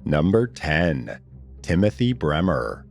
Number 10. Timothy BREHMER.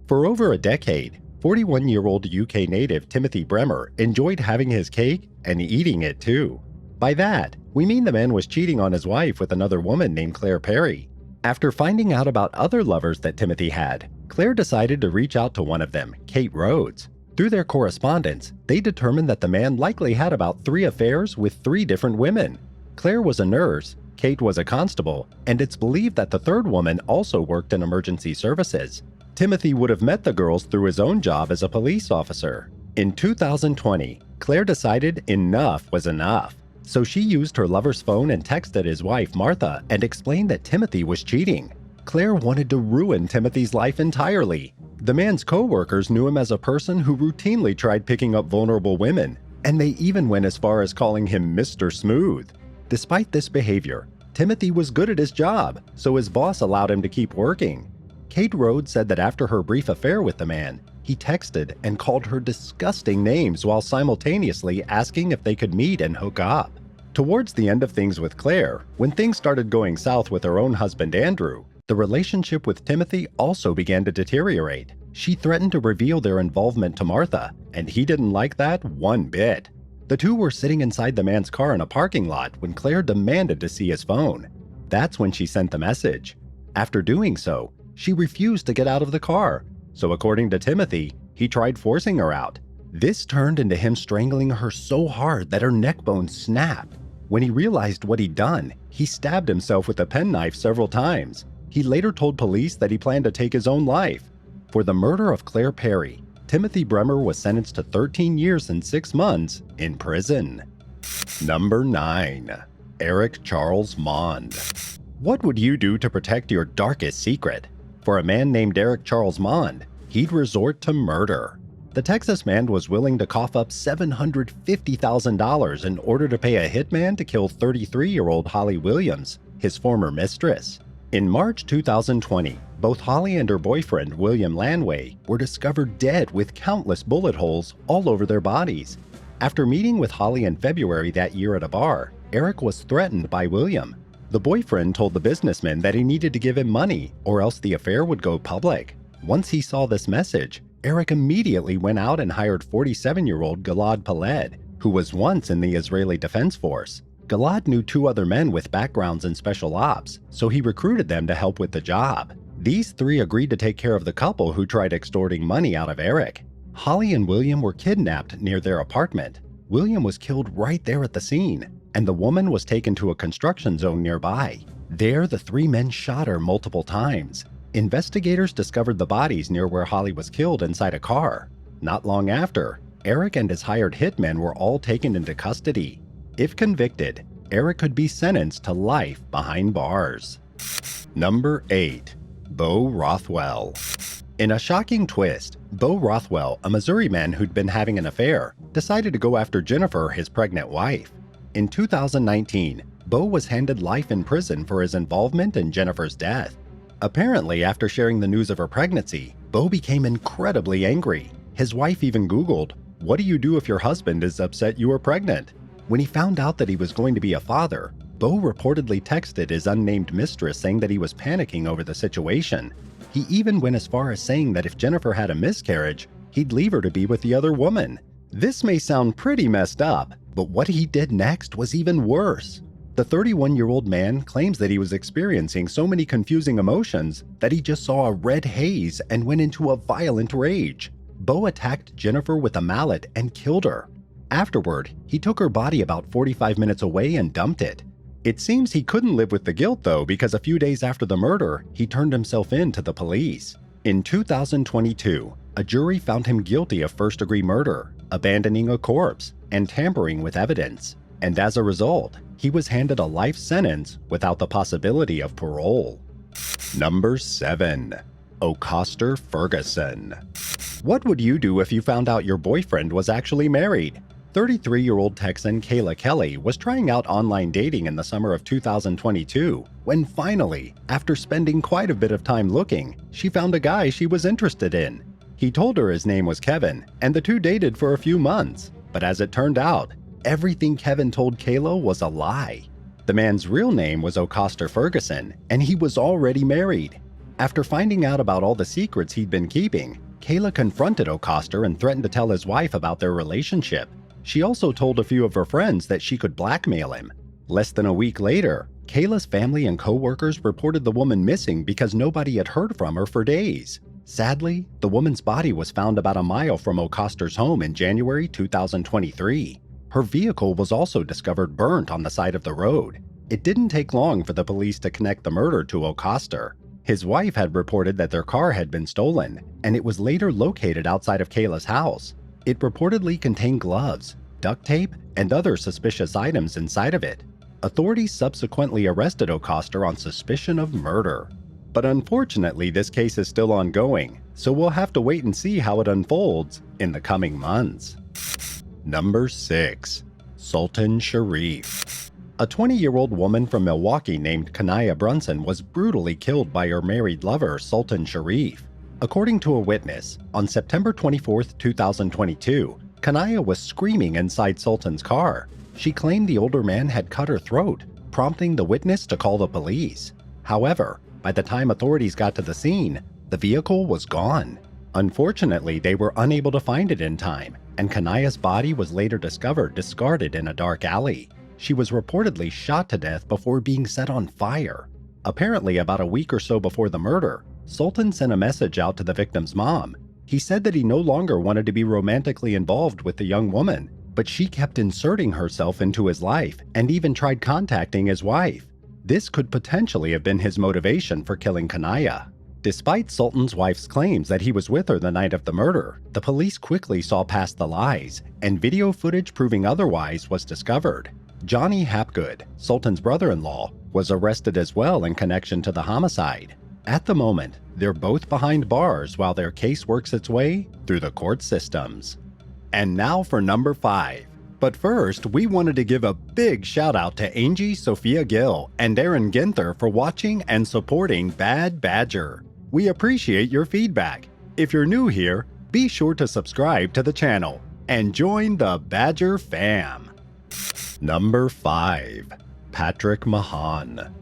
For over a decade, 41-year-old UK native Timothy BREHMER enjoyed having his cake and eating it too. By that, we mean the man was cheating on his wife with another woman named Claire Perry. After finding out about other lovers that Timothy had, Claire decided to reach out to one of them, Kate Rhodes. Through their correspondence, they determined that the man likely had about 3 affairs with 3 different women. Claire was a nurse, Kate was a constable, and it's believed that the third woman also worked in emergency services. Timothy would have met the girls through his own job as a police officer. In 2020, Claire decided enough was enough. So she used her lover's phone and texted his wife, Martha, and explained that Timothy was cheating. Claire wanted to ruin Timothy's life entirely. The man's co-workers knew him as a person who routinely tried picking up vulnerable women, and they even went as far as calling him Mr. Smooth. Despite this behavior, Timothy was good at his job, so his boss allowed him to keep working. Kate Rhodes said that after her brief affair with the man, he texted and called her disgusting names while simultaneously asking if they could meet and hook up. Towards the end of things with Claire, when things started going south with her own husband Andrew, the relationship with Timothy also began to deteriorate. She threatened to reveal their involvement to Martha, and he didn't like that one bit. The two were sitting inside the man's car in a parking lot when Claire demanded to see his phone. That's when she sent the message. After doing so, she refused to get out of the car, so according to Timothy, he tried forcing her out. This turned into him strangling her so hard that her neck bone snapped. When he realized what he'd done, he stabbed himself with a penknife several times. He later told police that he planned to take his own life. For the murder of Claire Perry, Timothy BREHMER was sentenced to 13 years and 6 months in prison. Number 9. ERIK Charles MAUND. What would you do to protect your darkest secret? For a man named ERIK Charles MAUND, he'd resort to murder. The Texas man was willing to cough up $750,000 in order to pay a hitman to kill 33-year-old Holly Williams, his former mistress. In March 2020, both Holly and her boyfriend, William Lanway, were discovered dead with countless bullet holes all over their bodies. After meeting with Holly in February that year at a bar, ERIK was threatened by William. The boyfriend told the businessman that he needed to give him money or else the affair would go public. Once he saw this message, ERIK immediately went out and hired 47-year-old Gilad Peled, who was once in the Israeli Defense Force. Gilad knew 2 other men with backgrounds in special ops, so he recruited them to help with the job. These 3 agreed to take care of the couple who tried extorting money out of ERIK. Holly and William were kidnapped near their apartment. William was killed right there at the scene, and the woman was taken to a construction zone nearby. There, the 3 men shot her multiple times. Investigators discovered the bodies near where Holly was killed inside a car. Not long after, ERIK and his hired hitmen were all taken into custody. If convicted, ERIK could be sentenced to life behind bars. Number 8. BEAU Rothwell. In a shocking twist, BEAU Rothwell, a Missouri man who'd been having an affair, decided to go after Jennifer, his pregnant wife. In 2019, BEAU was handed life in prison for his involvement in Jennifer's death. Apparently, after sharing the news of her pregnancy, BEAU became incredibly angry. His wife even Googled, "What do you do if your husband is upset you are pregnant?" When he found out that he was going to be a father, BEAU reportedly texted his unnamed mistress saying that he was panicking over the situation. He even went as far as saying that if Jennifer had a miscarriage, he'd leave her to be with the other woman. This may sound pretty messed up, but what he did next was even worse. The 31-year-old man claims that he was experiencing so many confusing emotions that he just saw a red haze and went into a violent rage. BEAU attacked Jennifer with a mallet and killed her. Afterward, he took her body about 45 minutes away and dumped it. It seems he couldn't live with the guilt though, because a few days after the murder, he turned himself in to the police. In 2022, a jury found him guilty of first-degree murder, abandoning a corpse, and tampering with evidence. And as a result, he was handed a life sentence without the possibility of parole. Number 7. OCASTOR Ferguson. What would you do if you found out your boyfriend was actually married? 33-year-old Texan Kayla Kelly was trying out online dating in the summer of 2022 when finally, after spending quite a bit of time looking, she found a guy she was interested in. He told her his name was Kevin, and the two dated for a few months. But as it turned out, everything Kevin told Kayla was a lie. The man's real name was OCASTOR Ferguson, and he was already married. After finding out about all the secrets he'd been keeping, Kayla confronted OCASTOR and threatened to tell his wife about their relationship. She also told a few of her friends that she could blackmail him. Less than a week later, Kayla's family and co-workers reported the woman missing because nobody had heard from her for days. Sadly, the woman's body was found about a mile from OCASTOR's home in January 2023. Her vehicle was also discovered burnt on the side of the road. It didn't take long for the police to connect the murder to OCASTOR. His wife had reported that their car had been stolen, and it was later located outside of Kayla's house. It reportedly contained gloves, duct tape, and other suspicious items inside of it. Authorities subsequently arrested OCASTOR on suspicion of murder. But unfortunately, this case is still ongoing, so we'll have to wait and see how it unfolds in the coming months. Number 6. Sultan SHAREEF. A 20-year-old woman from Milwaukee named Kanaya Brunson was brutally killed by her married lover, Sultan SHAREEF. According to a witness, on September 24, 2022, Kanaya was screaming inside Sultan's car. She claimed the older man had cut her throat, prompting the witness to call the police. However, by the time authorities got to the scene, the vehicle was gone. Unfortunately, they were unable to find it in time, and Kanaya's body was later discovered discarded in a dark alley. She was reportedly shot to death before being set on fire. Apparently, about a week or so before the murder, Sultan sent a message out to the victim's mom. He said that he no longer wanted to be romantically involved with the young woman, but she kept inserting herself into his life and even tried contacting his wife. This could potentially have been his motivation for killing Kanaya. Despite Sultan's wife's claims that he was with her the night of the murder, the police quickly saw past the lies, and video footage proving otherwise was discovered. Johnny Hapgood, Sultan's brother-in-law, was arrested as well in connection to the homicide. At the moment, they're both behind bars while their case works its way through the court systems. And now for number 5. But first, we wanted to give a big shout out to Angie Sophia Gill and Aaron Ginther for watching and supporting Bad Badger. We appreciate your feedback. If you're new here, be sure to subscribe to the channel and join the Badger fam. Number 5. Patrick Mahon.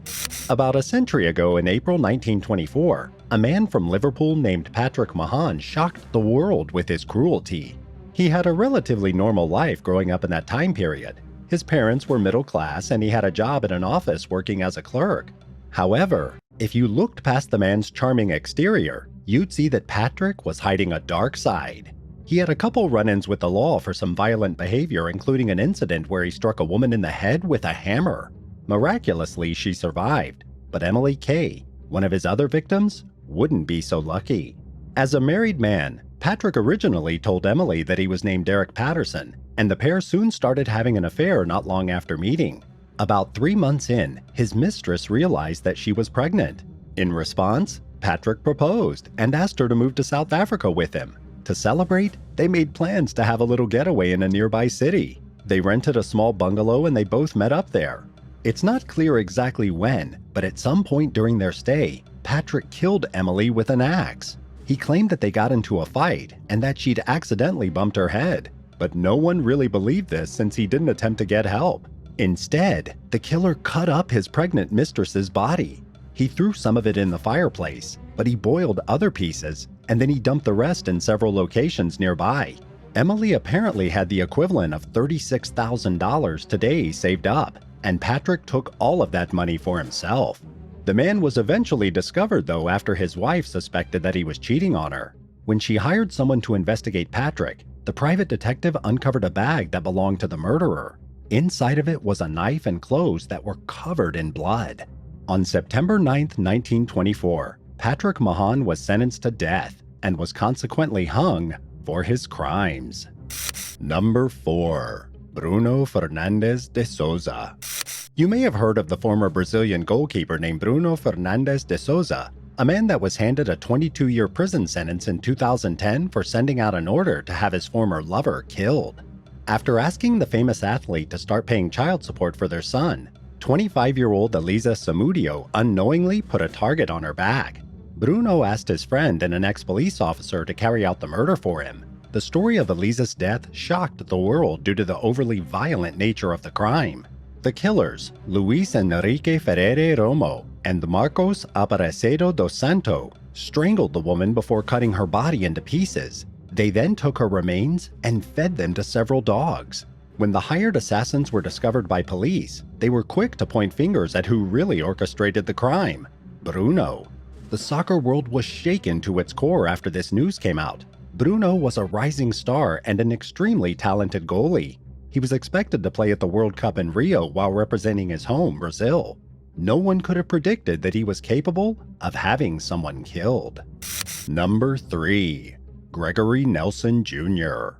About a century ago in April 1924, a man from Liverpool named Patrick Mahon shocked the world with his cruelty. He had a relatively normal life growing up in that time period. His parents were middle class and he had a job at an office working as a clerk. However, if you looked past the man's charming exterior, you'd see that Patrick was hiding a dark side. He had a couple run-ins with the law for some violent behavior, including an incident where he struck a woman in the head with a hammer. Miraculously, she survived, but Emily Kay, one of his other victims, wouldn't be so lucky. As a married man, Patrick originally told Emily that he was named Eric Patterson, and the pair soon started having an affair not long after meeting. About 3 months in, his mistress realized that she was pregnant. In response, Patrick proposed and asked her to move to South Africa with him. To celebrate, they made plans to have a little getaway in a nearby city. They rented a small bungalow and they both met up there. It's not clear exactly when, but at some point during their stay, Patrick killed Emily with an axe. He claimed that they got into a fight and that she'd accidentally bumped her head, but no one really believed this since he didn't attempt to get help. Instead, the killer cut up his pregnant mistress's body. He threw some of it in the fireplace, but he boiled other pieces, and then he dumped the rest in several locations nearby. Emily apparently had the equivalent of $36,000 today saved up, and Patrick took all of that money for himself. The man was eventually discovered, though, after his wife suspected that he was cheating on her. When she hired someone to investigate Patrick, the private detective uncovered a bag that belonged to the murderer. Inside of it was a knife and clothes that were covered in blood. On September 9, 1924, Patrick Mahon was sentenced to death and was consequently hung for his crimes. Number 4. Bruno Fernandes de Souza. You may have heard of the former Brazilian goalkeeper named Bruno Fernandes de Souza, a man that was handed a 22-year prison sentence in 2010 for sending out an order to have his former lover killed. After asking the famous athlete to start paying child support for their son, 25-year-old Elisa Samudio unknowingly put a target on her back. Bruno asked his friend and an ex-police officer to carry out the murder for him. The story of Elisa's death shocked the world due to the overly violent nature of the crime. The killers, Luis Enrique Ferreira Romo and Marcos Aparecido dos Santos, strangled the woman before cutting her body into pieces. They then took her remains and fed them to several dogs. When the hired assassins were discovered by police, they were quick to point fingers at who really orchestrated the crime: Bruno. The soccer world was shaken to its core after this news came out. Bruno was a rising star and an extremely talented goalie. He was expected to play at the World Cup in Rio while representing his home, Brazil. No one could have predicted that he was capable of having someone killed. Number 3. Gregory Nelson Jr.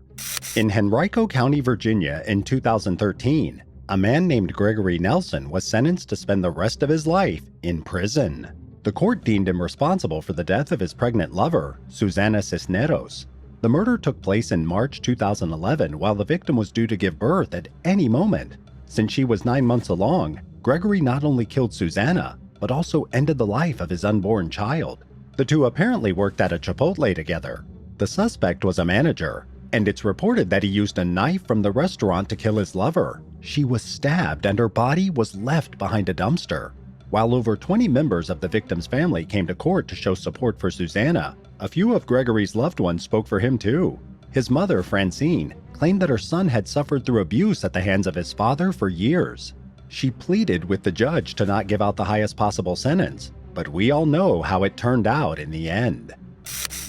In Henrico County, Virginia in 2013, a man named Gregory Nelson was sentenced to spend the rest of his life in prison. The court deemed him responsible for the death of his pregnant lover, Susana Cisneros. The murder took place in March 2011 while the victim was due to give birth at any moment. Since she was 9 months along, Gregory not only killed Susana, but also ended the life of his unborn child. The two apparently worked at a Chipotle together. The suspect was a manager, and it's reported that he used a knife from the restaurant to kill his lover. She was stabbed and her body was left behind a dumpster. While over 20 members of the victim's family came to court to show support for Susana, a few of Gregory's loved ones spoke for him too. His mother, Francine, claimed that her son had suffered through abuse at the hands of his father for years. She pleaded with the judge to not give out the highest possible sentence, but we all know how it turned out in the end.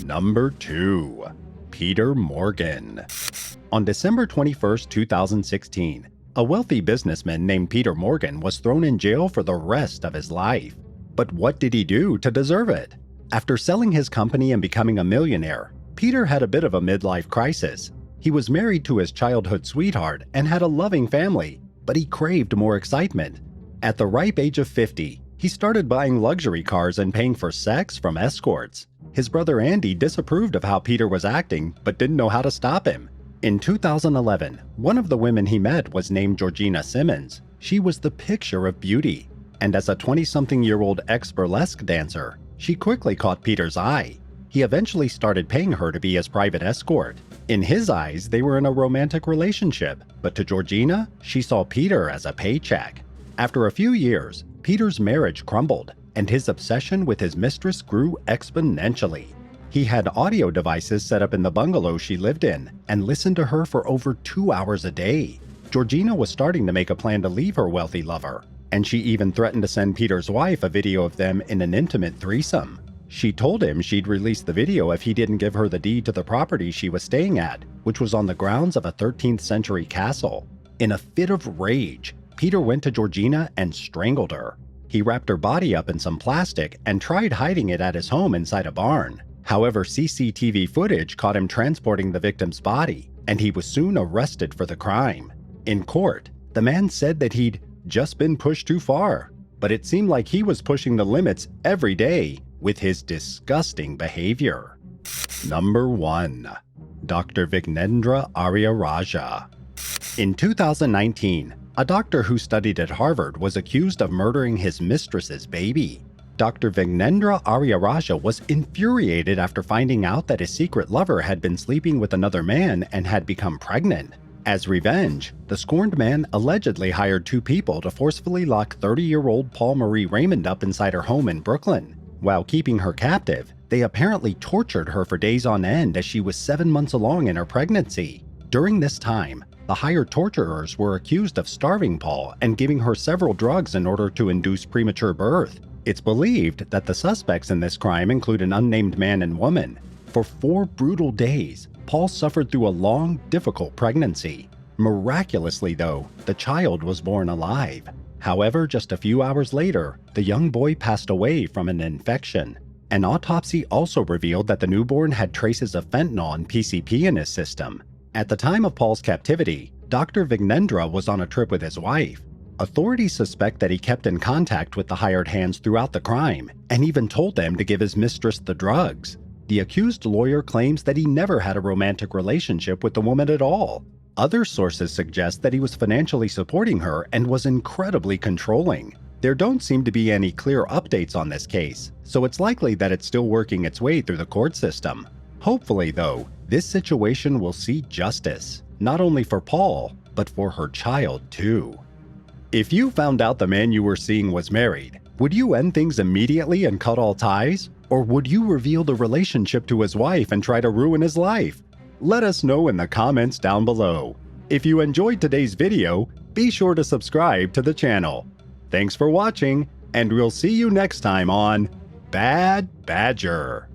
Number 2. Peter Morgan. On December 21, 2016, a wealthy businessman named Peter Morgan was thrown in jail for the rest of his life. But what did he do to deserve it? After selling his company and becoming a millionaire, Peter had a bit of a midlife crisis. He was married to his childhood sweetheart and had a loving family, but he craved more excitement. At the ripe age of 50, he started buying luxury cars and paying for sex from escorts. His brother Andy disapproved of how Peter was acting, but didn't know how to stop him. In 2011, one of the women he met was named Georgina Simmons. She was the picture of beauty, and as a 20-something-year-old ex-burlesque dancer, she quickly caught Peter's eye. He eventually started paying her to be his private escort. In his eyes, they were in a romantic relationship, but to Georgina, she saw Peter as a paycheck. After a few years, Peter's marriage crumbled, and his obsession with his mistress grew exponentially. He had audio devices set up in the bungalow she lived in and listened to her for over 2 hours a day. Georgina was starting to make a plan to leave her wealthy lover, and she even threatened to send Peter's wife a video of them in an intimate threesome. She told him she'd release the video if he didn't give her the deed to the property she was staying at, which was on the grounds of a 13th century castle. In a fit of rage, Peter went to Georgina and strangled her. He wrapped her body up in some plastic and tried hiding it at his home inside a barn. However, CCTV footage caught him transporting the victim's body, and he was soon arrested for the crime. In court, the man said that he'd just been pushed too far, but it seemed like he was pushing the limits every day with his disgusting behavior. Number 1. Dr. Vignendra ARIYARAJAH. In 2019, a doctor who studied at Harvard was accused of murdering his mistress's baby. Dr. Vignendra ARIYARAJAH was infuriated after finding out that his secret lover had been sleeping with another man and had become pregnant. As revenge, the scorned man allegedly hired 2 people to forcefully lock 30-year-old Paul Marie Raymond up inside her home in Brooklyn. While keeping her captive, they apparently tortured her for days on end as she was 7 months along in her pregnancy. During this time, the hired torturers were accused of starving Paul and giving her several drugs in order to induce premature birth. It's believed that the suspects in this crime include an unnamed man and woman. For 4 brutal days, Paul suffered through a long, difficult pregnancy. Miraculously, though, the child was born alive. However, just a few hours later, the young boy passed away from an infection. An autopsy also revealed that the newborn had traces of fentanyl and PCP in his system. At the time of Paul's captivity, Dr. Vignendra was on a trip with his wife. Authorities suspect that he kept in contact with the hired hands throughout the crime and even told them to give his mistress the drugs. The accused lawyer claims that he never had a romantic relationship with the woman at all. Other sources suggest that he was financially supporting her and was incredibly controlling. There don't seem to be any clear updates on this case, so it's likely that it's still working its way through the court system. Hopefully, though, this situation will see justice, not only for Paul, but for her child too. If you found out the man you were seeing was married, would you end things immediately and cut all ties? Or would you reveal the relationship to his wife and try to ruin his life? Let us know in the comments down below. If you enjoyed today's video, be sure to subscribe to the channel. Thanks for watching, and we'll see you next time on Bad Badger.